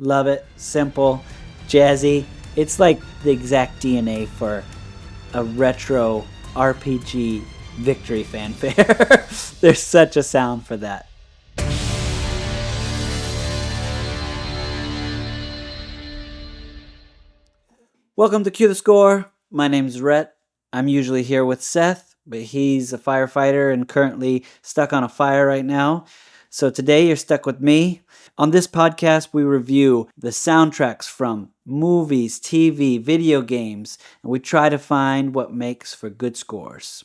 Love it. Simple, jazzy. It's like the exact DNA for a retro RPG victory fanfare. There's such a sound for that. Welcome to Cue the Score. My name's Rhett. I'm usually here with Seth, but he's a firefighter and currently stuck on a fire right now. So today you're stuck with me. On this podcast, we review the soundtracks from movies, TV, video games, and we try to find what makes for good scores.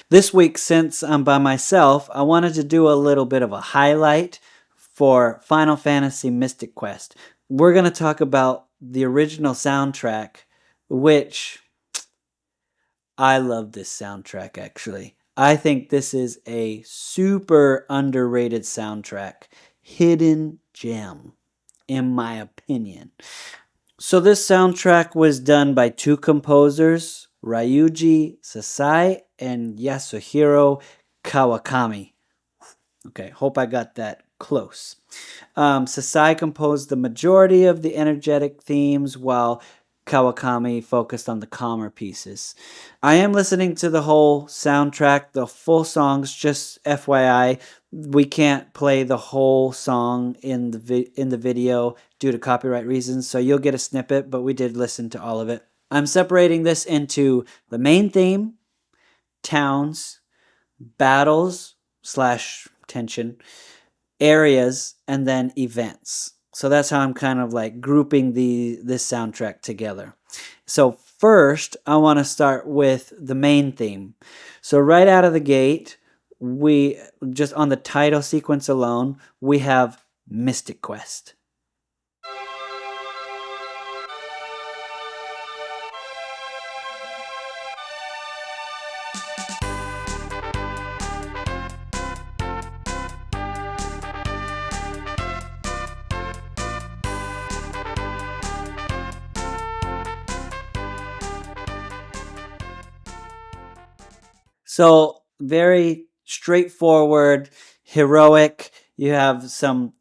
This week, since I'm by myself, I wanted to do a little bit of a highlight for Final Fantasy Mystic Quest. We're going to talk about the original soundtrack, which I love this soundtrack actually. I think this is a super underrated soundtrack. Hidden gem, in my opinion. So this soundtrack was done by two composers, Ryuji Sasai and Yasuhiro Kawakami. Okay, hope I got that close. Sasai composed the majority of the energetic themes, while Kawakami focused on the calmer pieces. I am listening to the whole soundtrack, the full songs, just FYI. We can't play the whole song in the video due to copyright reasons, so you'll get a snippet, but we did listen to all of it. I'm separating this into the main theme, towns, battles / tension, areas, and then events. So that's how I'm kind of like grouping this soundtrack together. So first, I want to start with the main theme. So right out of the gate, we just on the title sequence alone, we have Mystic Quest. So very straightforward, heroic. You have some.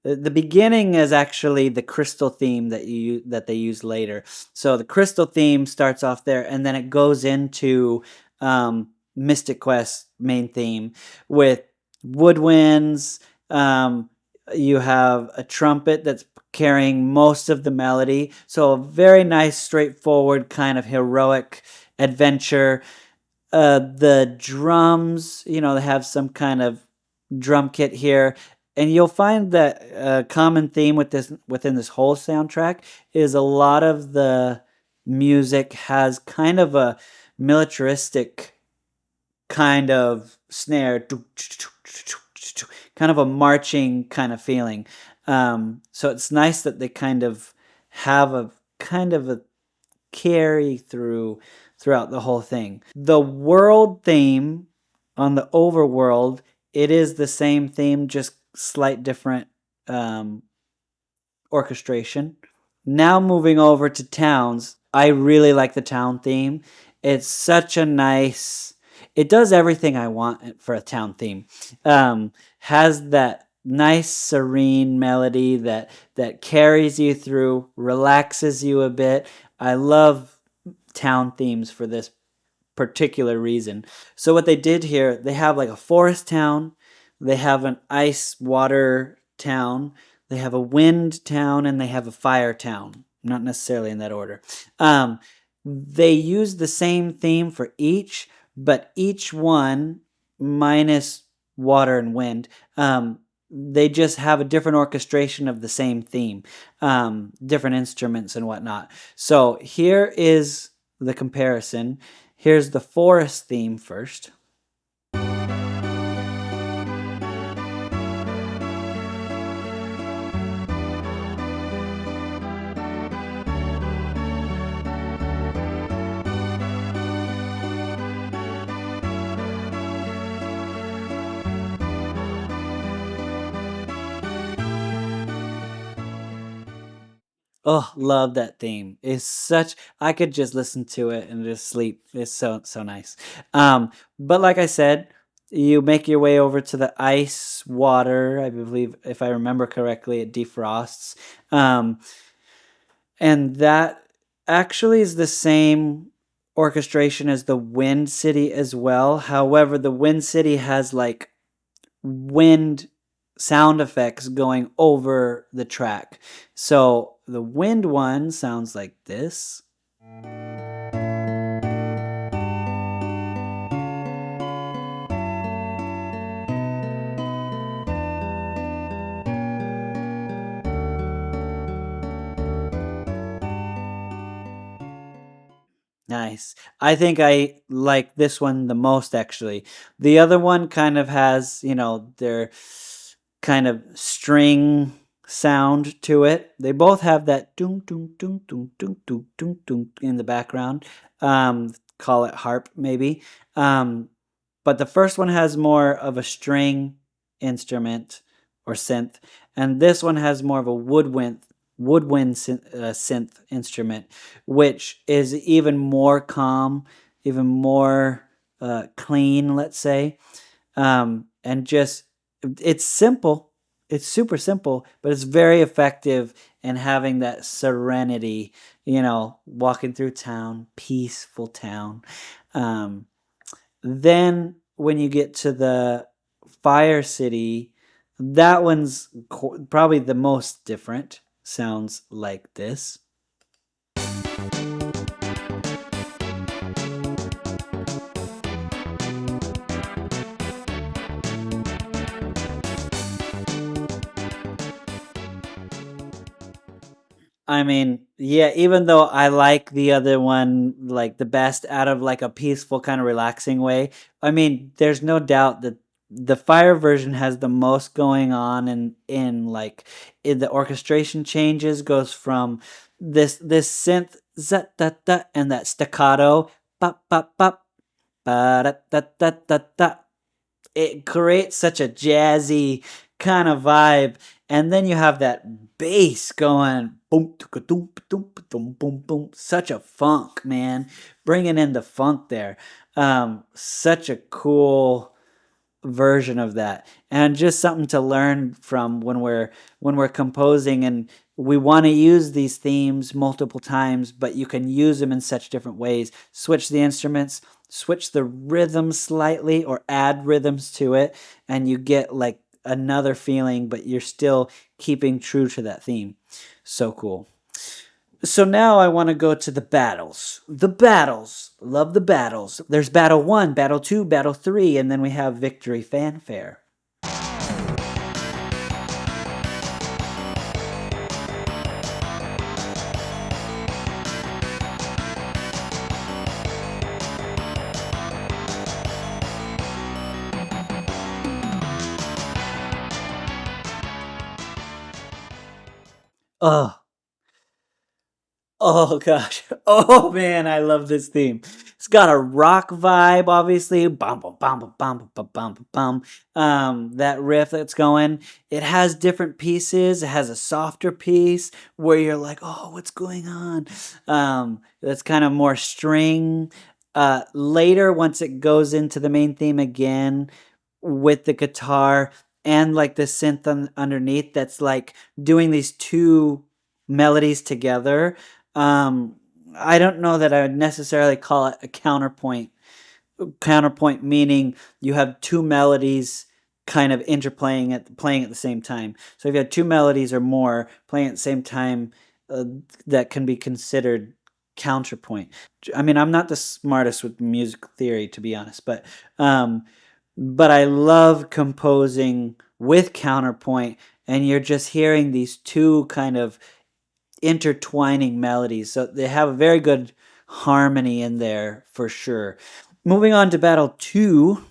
The beginning is actually the crystal theme that they use later. So the crystal theme starts off there, and then it goes into Mystic Quest main theme with woodwinds. You have a trumpet that's carrying most of the melody. So a very nice, straightforward kind of heroic adventure. The drums, they have some kind of drum kit here, and you'll find that a common theme within this whole soundtrack is a lot of the music has kind of a militaristic kind of snare, kind of a marching kind of feeling. So it's nice that they kind of have a kind of a carry throughout the whole thing. The world theme on the overworld, it is the same theme, just slight different orchestration. Now moving over to towns, I really like the town theme. It's such a nice, it does everything I want for a town theme. Has that nice serene melody that carries you through, relaxes you a bit. I love town themes for this particular reason. So what they did here, they have like a forest town, they have an ice water town, they have a wind town, and they have a fire town. Not necessarily in that order. They use the same theme for each, but each one minus water and wind, they just have a different orchestration of the same theme, different instruments and whatnot. So here is the comparison. Here's the forest theme first. Oh, love that theme. It's such, I could just listen to it and just sleep. It's so nice. But like I said, You make your way over to the ice water. I believe, if I remember correctly, it defrosts. Um, and that actually is the same orchestration as the Wind City as well. However, the Wind City has like wind sound effects going over the track. So the wind one sounds like this. Nice. I think I like this one the most actually. The other one kind of has, their kind of string sound to it. They both have that doom doom doom doom doom doom doom doom in the background. Call it harp maybe. But the first one has more of a string instrument or synth, and this one has more of a woodwind synth instrument, which is even more calm, even more clean, let's say. And just it's simple. It's super simple, but it's very effective in having that serenity, walking through town, peaceful town. Then when you get to the Fire City, that one's probably the most different. Sounds like this. I mean, yeah, even though I like the other one like the best out of like a peaceful kind of relaxing way, I mean, there's no doubt that the Fire version has the most going on, and in the orchestration changes goes from this synth zat da da and that staccato pop pop pop ba da da da da da. It creates such a jazzy kind of vibe, and then you have that bass going boom boom boom boom boom boom, such a funk, man, bringing in the funk there. Such a cool version of that, and just something to learn from when we're composing, and we want to use these themes multiple times, but you can use them in such different ways. Switch the instruments, switch the rhythm slightly, or add rhythms to it, and you get like another feeling, but you're still keeping true to that theme. So cool. So now I want to go to the battles. The battles. Love the battles. There's battle 1, battle 2, battle 3, and then we have victory fanfare. Oh, oh gosh. Oh man, I love this theme. It's got a rock vibe, obviously. Bum bum bum bum bum bum bum bum bum. That riff that's going. It has different pieces. It has a softer piece where you're like, oh, what's going on? That's kind of more string. Later, once it goes into the main theme again with the guitar and like the synth underneath, that's like doing these two melodies together. I don't know that I would necessarily call it a counterpoint. Counterpoint meaning you have two melodies kind of interplaying playing at the same time. So if you have two melodies or more playing at the same time, that can be considered counterpoint. I mean, I'm not the smartest with music theory, to be honest, but I love composing with counterpoint, and you're just hearing these two kind of intertwining melodies. So they have a very good harmony in there for sure. Moving on to battle 2.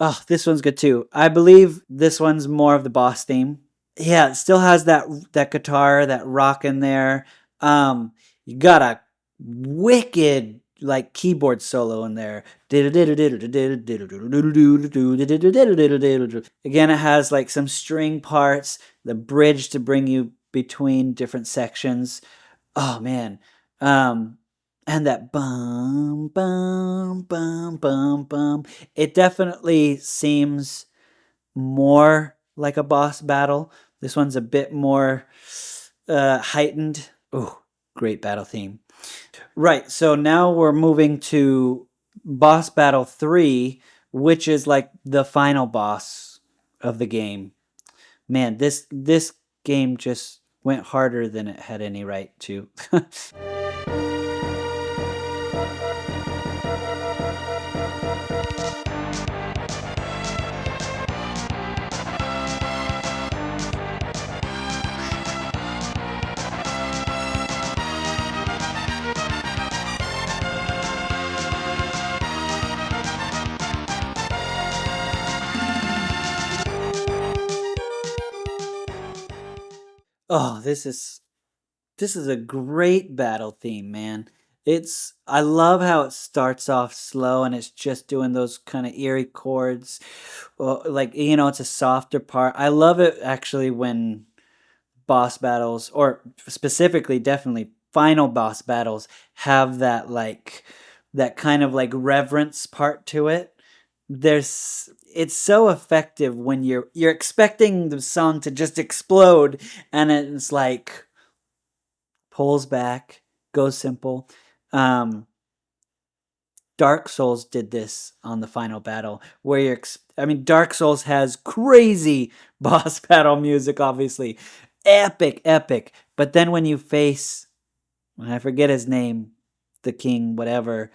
Oh, this one's good too. I believe this one's more of the boss theme. Yeah, it still has that guitar, that rock in there. You got a wicked like keyboard solo in there. Again, it has like some string parts, the bridge to bring you between different sections. Oh man. Um and that bum bum bum bum bum. It definitely seems more like a boss battle. This one's a bit more heightened. Oh, great battle theme. Right, so now we're moving to boss battle 3, which is like the final boss of the game. Man, this game just went harder than it had any right to. Oh, this is a great battle theme, man. I love how it starts off slow and it's just doing those kind of eerie chords. Well, like it's a softer part. I love it actually when boss battles, or specifically definitely final boss battles, have that kind of like reverence part to it. There's It's so effective when you're expecting the song to just explode and it's like pulls back, goes simple. Um, Dark Souls did this on the final battle, where I mean, Dark Souls has crazy boss battle music, obviously, epic, epic. But then when you face, I forget his name, the king, whatever,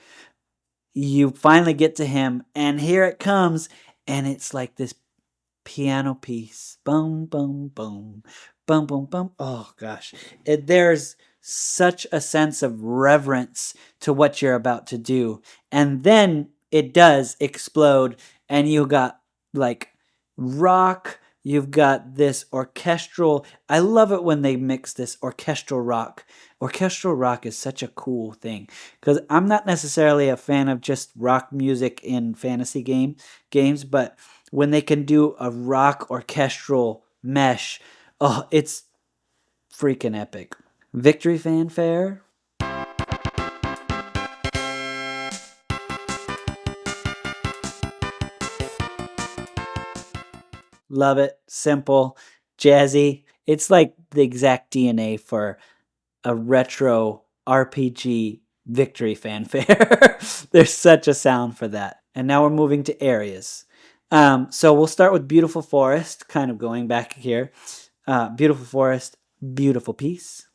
you finally get to him, and here it comes, and it's like this piano piece. Boom, boom, boom, boom, boom, boom. Oh gosh, there's such a sense of reverence to what you're about to do, and then it does explode, and you got like rock. You've got this orchestral. I love it when they mix this orchestral rock. Orchestral rock is such a cool thing because I'm not necessarily a fan of just rock music in fantasy games, but when they can do a rock orchestral mesh, oh, it's freaking epic. Victory fanfare. Love it. Simple, jazzy. It's like the exact DNA for a retro RPG victory fanfare. There's such a sound for that. And now we're moving to areas. So we'll start with Beautiful Forest, kind of going back here. Beautiful Forest, beautiful piece.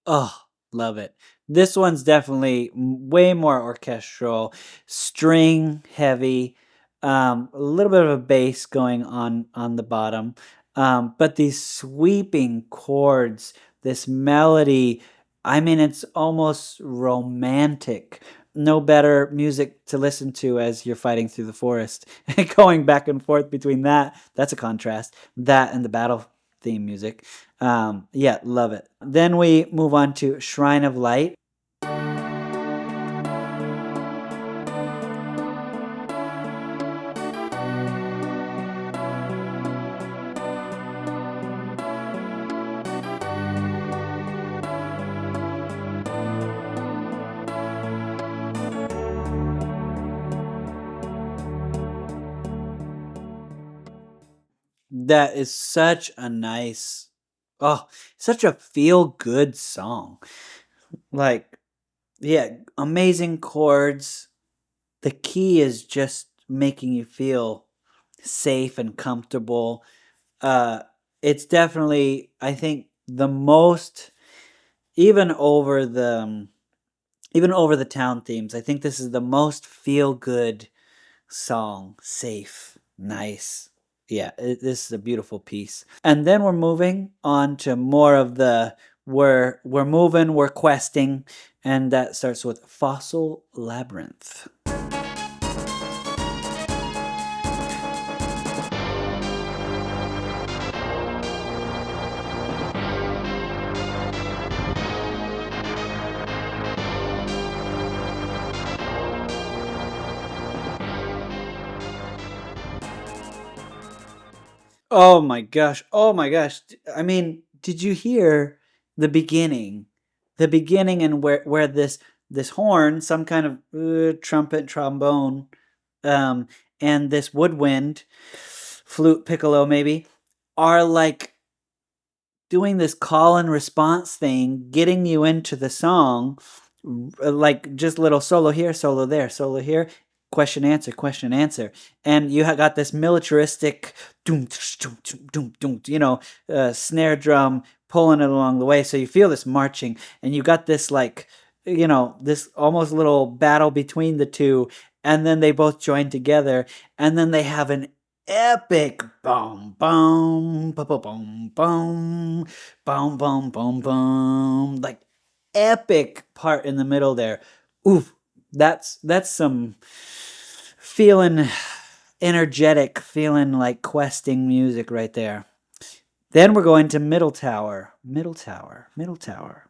Oh, love it. This one's definitely way more orchestral, string heavy, a little bit of a bass going on the bottom, but these sweeping chords, this melody. I mean, it's almost romantic. No better music to listen to as you're fighting through the forest, going back and forth between that. That's a contrast. That and the battle theme music. Yeah, love it. Then we move on to Shrine of Light. That is such a nice, oh, such a feel good song. Like, yeah, amazing chords. The key is just making you feel safe and comfortable. Uh, it's definitely, I think, the most, even over the even over the town themes. I think this is the most feel good song, safe, nice. Yeah, this is a beautiful piece. And then we're moving on to more of the we're moving, we're questing, and that starts with Fossil Labyrinth. Oh my gosh. Oh my gosh. I mean, did you hear the beginning? The beginning and where this horn, some kind of trumpet, trombone, um, and this woodwind, flute, piccolo, maybe, are like doing this call and response thing, getting you into the song, like just little solo here, solo there, solo here, question answer, and you got this militaristic, doom, doom, doom, doom, doom, snare drum pulling it along the way, so you feel this marching, and you got this like, this almost little battle between the two, and then they both join together, and then they have an epic boom boom boom boom boom boom boom boom boom, like epic part in the middle there. Oof, that's some feeling energetic, feeling like questing music right there. Then we're going to middle tower, middle tower, middle tower.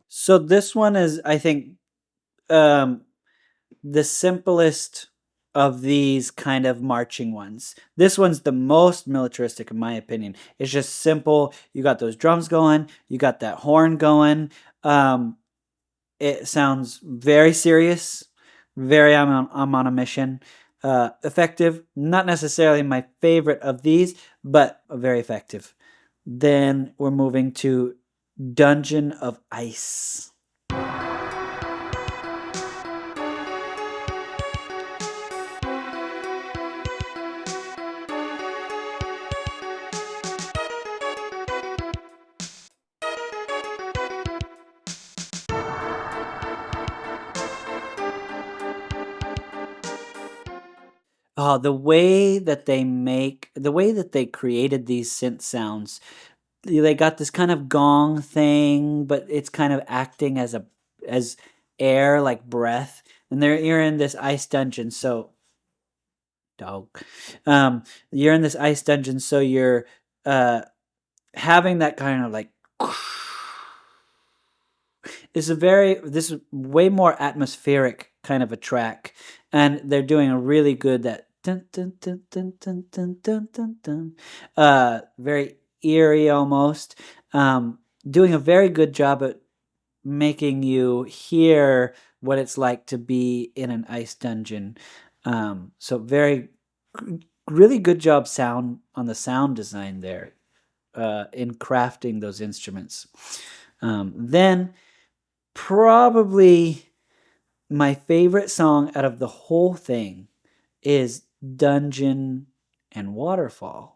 So this one is, I think, um, the simplest of these kind of marching ones. This one's the most militaristic, in my opinion. It's just simple. You got those drums going, you got that horn going. It sounds very serious, very I'm on a mission. Effective, not necessarily my favorite of these, but very effective. Then we're moving to Dungeon of Ice. Oh, the way that they created these synth sounds, they got this kind of gong thing, but it's kind of acting as air, like breath. And you're in this ice dungeon, so dog. You're in this ice dungeon, so you're uh having that kind of like this is way more atmospheric kind of a track, and they're doing a really good that dun, dun, dun, dun, dun, dun, dun, dun, dun, very eerie almost, doing a very good job at making you hear what it's like to be in an ice dungeon. So very really good job sound on the sound design there, in crafting those instruments. Then probably my favorite song out of the whole thing is Dungeon and Waterfall.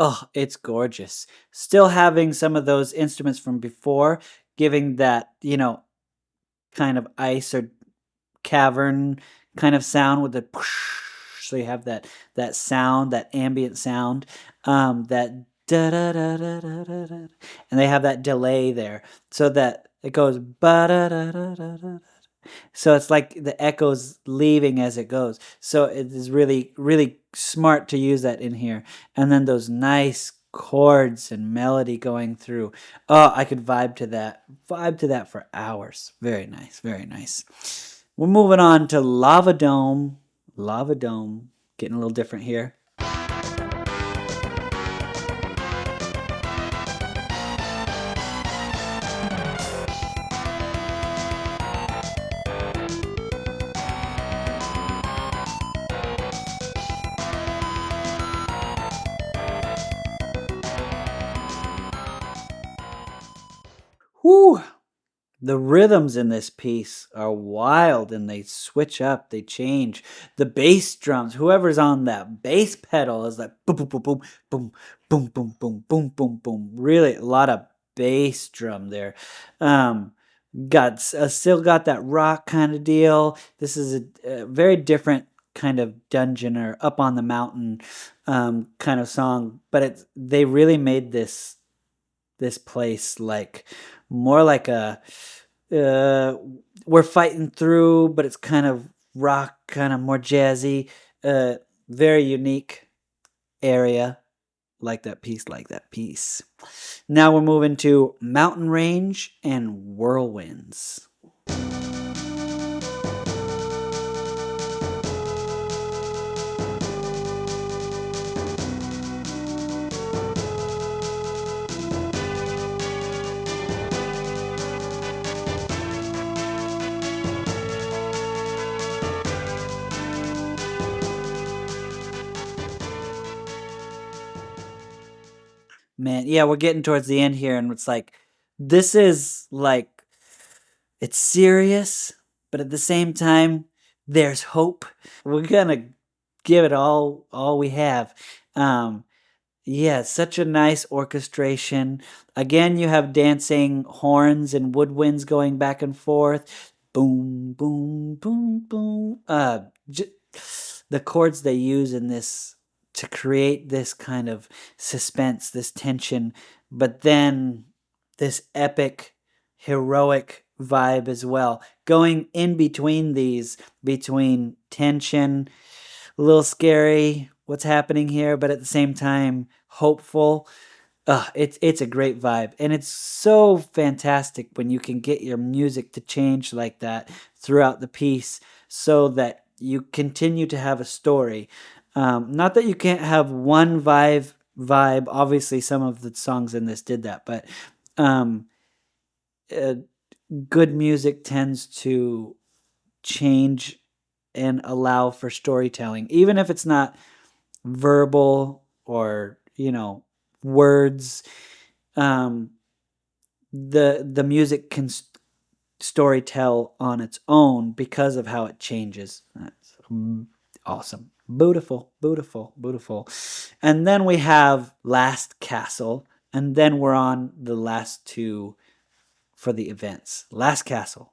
Oh, it's gorgeous. Still having some of those instruments from before, giving that, kind of ice or cavern kind of sound with the so you have that sound, that ambient sound, that da da da da da da da, and they have that delay there, so that it goes ba da da da da da. So it's like the echoes leaving as it goes. So it is really, really smart to use that in here. And then those nice chords and melody going through. Oh, I could vibe to that. Vibe to that for hours. Very nice. Very nice. We're moving on to Lava Dome. Lava Dome. Getting a little different here. Whew. The rhythms in this piece are wild and they switch up, they change. The bass drums, whoever's on that bass pedal is like boom, boom, boom, boom, boom, boom, boom, boom, boom, boom, boom. Really, a lot of bass drum there. Um, still got that rock kind of deal. This is a very different kind of dungeon or up on the mountain kind of song, but they really made this place like more like a uh, we're fighting through, but it's kind of rock, kind of more jazzy, very unique area. Like that piece, like that piece. Now we're moving to Mountain Range and Whirlwinds. Man, yeah, we're getting towards the end here, and it's like this is like it's serious, but at the same time, there's hope. We're gonna give it all we have. Um, Yeah, such a nice orchestration. Again, you have dancing horns and woodwinds going back and forth. Boom, boom, boom, boom. The chords they use in this to create this kind of suspense, this tension, but then this epic, heroic vibe as well. Going in between these, between tension, a little scary what's happening here, but at the same time hopeful. It's a great vibe, and it's so fantastic when you can get your music to change like that throughout the piece, so that you continue to have a story. Not that you can't have one vibe. Obviously, some of the songs in this did that, but um, uh, good music tends to change and allow for storytelling, even if it's not verbal or words. um the music can story tell on its own because of how it changes. That's awesome. Beautiful, beautiful, beautiful. And then we have Last Castle, and then we're on the last two for the events. Last Castle.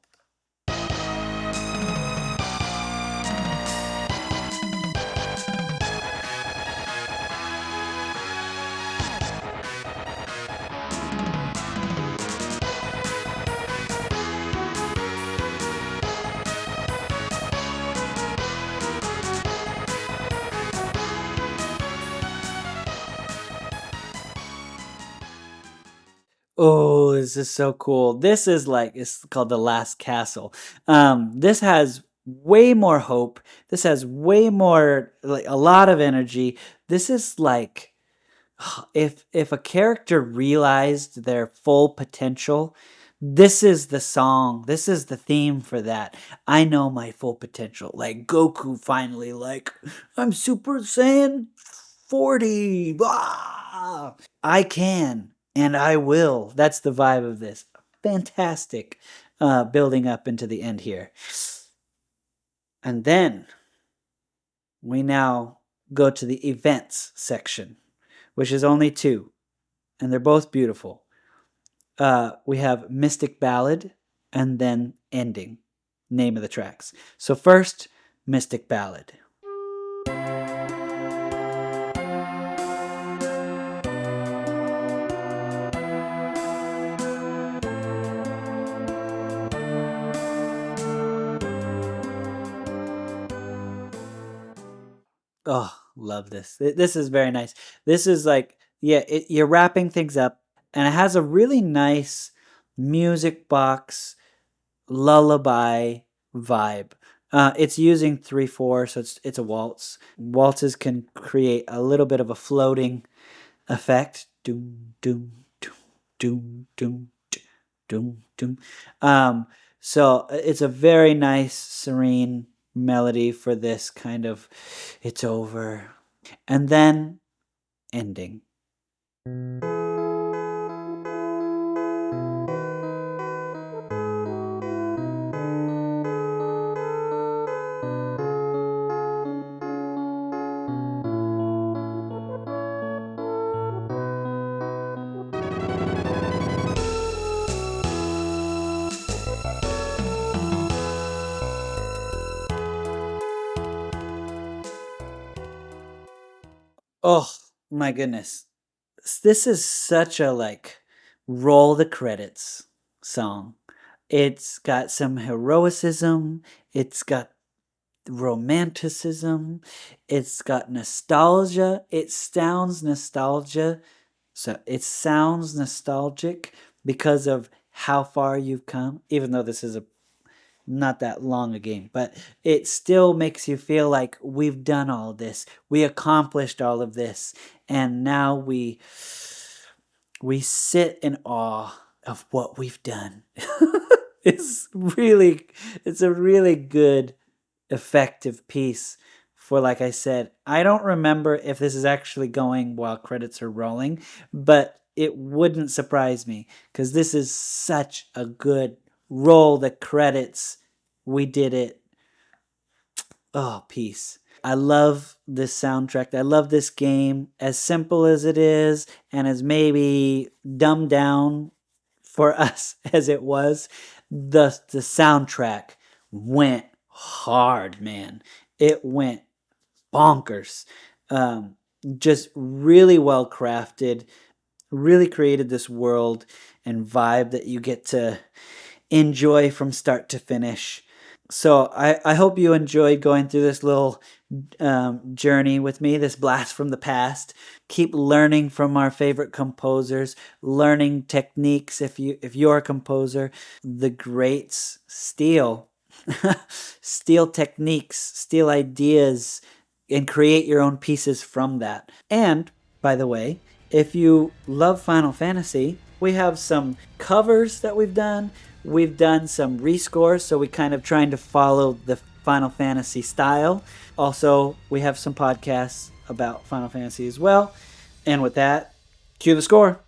Oh, this is so cool. This is like it's called The Last Castle. This has way more hope. This has way more, like, a lot of energy. This is like if a character realized their full potential, this is the song. This is the theme for that. I know my full potential. Like Goku finally, like, I'm Super Saiyan 40. Blah! I can and I will. That's the vibe of this. Fantastic building up into the end here. And then we now go to the events section, which is only two, and they're both beautiful. We have Mystic Ballad and then Ending, name of the tracks. So first, Mystic Ballad. Oh, love this. This is very nice. This is like Yeah, you're wrapping things up, and it has a really nice music box lullaby vibe. It's using 3/4, so it's a waltz. Waltzes can create a little bit of a floating effect. Doom doom doom doom doom doom doom. So it's a very nice, serene melody for this kind of it's over, and then ending. Oh my goodness. This is such a like roll the credits song. It's got some heroicism, it's got romanticism, it's got nostalgia. It sounds nostalgia. So it sounds nostalgic because of how far you've come, even though this is a not that long a game, but it still makes you feel like we've done all this. We accomplished all of this, and now we sit in awe of what we've done. it's really it's a really good effective piece for, like I said, I don't remember if this is actually going while credits are rolling, but it wouldn't surprise me because this is such a good roll the credits. We did it. Oh, peace. I love this soundtrack. I love this game, as simple as it is and as maybe dumbed down for us as it was. The soundtrack went hard, man. It went bonkers. Um, just really well crafted, really created this world and vibe that you get to enjoy from start to finish. So I hope you enjoyed going through this little journey with me, this blast from the past. Keep learning from our favorite composers, learning techniques if you're a composer. The greats steal, steal techniques, steal ideas, and create your own pieces from that. And by the way, if you love Final Fantasy, we have some covers that we've done. We've done some rescores, so we kind of trying to follow the Final Fantasy style. Also, we have some podcasts about Final Fantasy as well. And with that, cue the score.